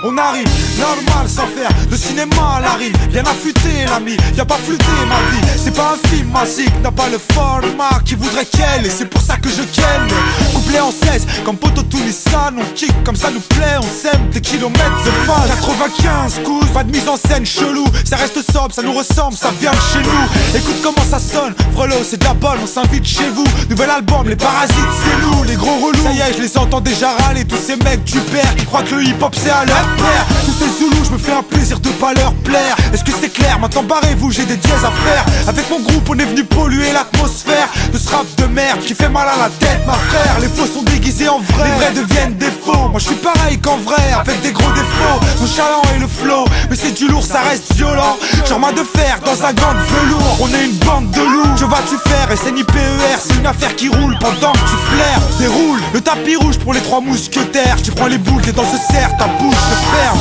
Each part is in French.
on arrive, normal sans faire de cinéma à la rime. Rien à flûter l'ami, y'a pas flûté ma vie. C'est pas un film magique, n'a pas le format qui voudrait qu'elle. Et c'est pour ça que je ken. Couplet en 16, comme Poto Toulissan. On kick comme ça nous plaît, on sème des kilomètres de phase. 95 coups, pas de mise en scène chelou. Ça reste sobre, ça nous ressemble, ça vient de chez nous. Écoute comment ça sonne, Frelot c'est de la bonne, on s'invite chez vous. Nouvel album, les parasites c'est nous, les gros relous. Ça y est, je les entends déjà râler, tous ces mecs du père qui croient que le hip hop c'est à leur père. Tous ces zoulous, je me fais un plaisir de pas leur plaire. Est-ce que c'est clair? Maintenant barrez-vous, j'ai des dièses à faire. Avec mon groupe on est venu polluer l'atmosphère de ce rap de merde qui fait mal à la tête ma frère. Les faux sont déguisés en vrai, les vrais deviennent des faux. Moi je suis pareil qu'en vrai, avec des gros défauts. Mon chaland et le flow, mais c'est du lourd, ça reste violent. Genre main de fer dans un gant de velours. On est une bande de loups, que vas-tu faire? SNIPER, c'est une affaire qui roule pendant que tu flaires. Déroule le tapis rouge pour les trois mousquetaires. Tu prends les boules, t'es dans ce cerf, ta bouche se ferme.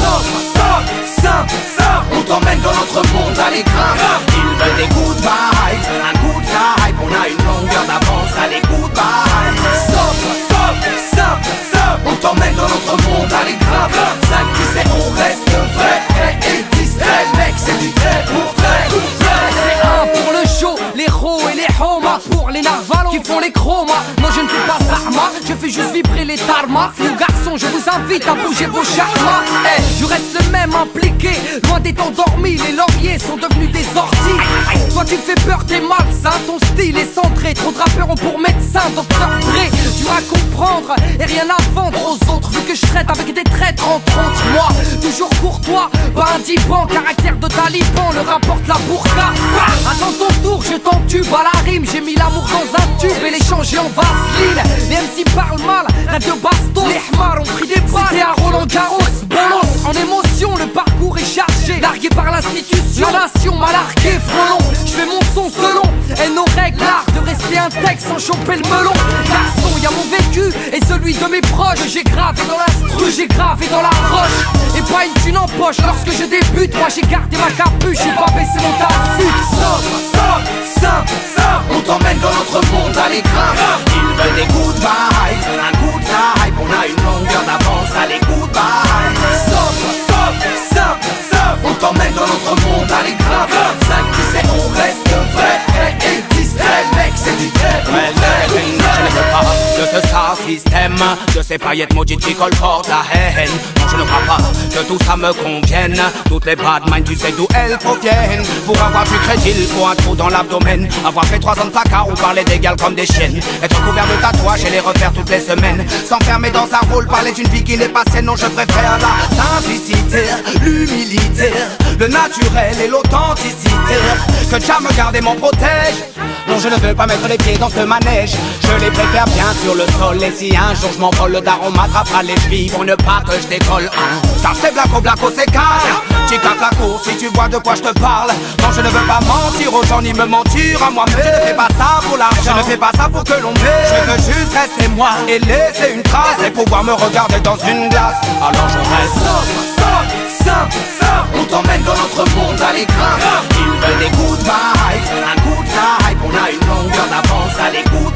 On t'emmène dans notre monde à l'écran. Ils veulent des good vibes, un good vibe. On a une longueur d'avance, allez good vibes. On t'emmène dans notre monde à l'écran. 5 tu sais on reste vrai et distrait. Mec c'est du vrai pour vrai. C'est un pour le show, les ros et les homas. Pour les narvalos qui font les chromas. Non je ne fais pas sarma, je fais juste vibrer les tarmacs. Nous garçons je vous invite à bouger vos charmas. Hey, je reste le même impliqué, loin d'être endormi. Les lauriers sont devenus des orties. Toi tu fais peur, t'es malsain, ton style est centré. Trop de rappeurs ont pour médecin Dr Dre. Dur à comprendre et rien à vendre aux autres. Vu que je traite avec des traîtres entre autres. Moi, toujours courtois, pas un divan. Caractère de taliban, le rapporte la burqa. Attends ton tour, je t'entube à la rime. J'ai mis l'amour dans un tube et l'échanger en vaseline. Les MC parlent mal, rêve de baston. Les hmars ont pris des balles. C'était à Roland Garros, bolos. En émotion, le parcours est chargé. Largué par l'institution, la nation m'a largué, frelon. Je fais mon son selon et nos règles. L'art de rester intègre sans choper le melon. Garçon, y'a mon vécu et celui de mes proches. J'ai gravé dans l'instru, j'ai gravé dans la roche. Et pas une thune en poche lorsque je débute. Moi j'ai gardé ma capuche, j'ai pas baissé mon tarif. On t'emmène dans notre monde à l'écran. Ils veulent des good vibes, un good vibe. On a une longueur d'avance, allez good vibes. On t'emmène dans notre monde à l'écran. 5 tu sais on reste vrai et distrait. Mec c'est du vrai pour vrai. Je ne veux pas de ce star système, de ces paillettes maudites qui colportent la haine. Non je ne crois pas que tout ça me convienne. Toutes les bad minds tu sais d'où elles proviennent. Pour avoir du crédit, faut un trou dans l'abdomen. Avoir fait 3 ans de placard ou parler d'égal comme des chiennes. Être couvert de tatouages et les refaire toutes les semaines. S'enfermer dans un rôle, parler d'une vie qui n'est pas saine. Non je préfère la simplicité, l'humilité, le naturel et l'authenticité. Que Jah me garde et m'en protège. Non je ne veux pas mettre les pieds dans ce manège. Je les préfère bien sur le sol. Et si un jour je m'envole, le daron m'attrapera les chevilles pour ne pas que je décolle. Car c'est blaco c'est calme. Chica claco si tu vois de quoi je te parle. Non je ne veux pas mentir aux gens ni me mentir à moi-même. Je ne fais pas ça pour l'argent, je ne fais pas ça pour que l'on m'aime. Je veux juste rester moi et laisser une trace. Et pouvoir me regarder dans une glace. Alors je reste On t'emmène dans notre monde à l'écran. Ils veulent des good vibes, un good vibe. On a une longueur d'avance, allez good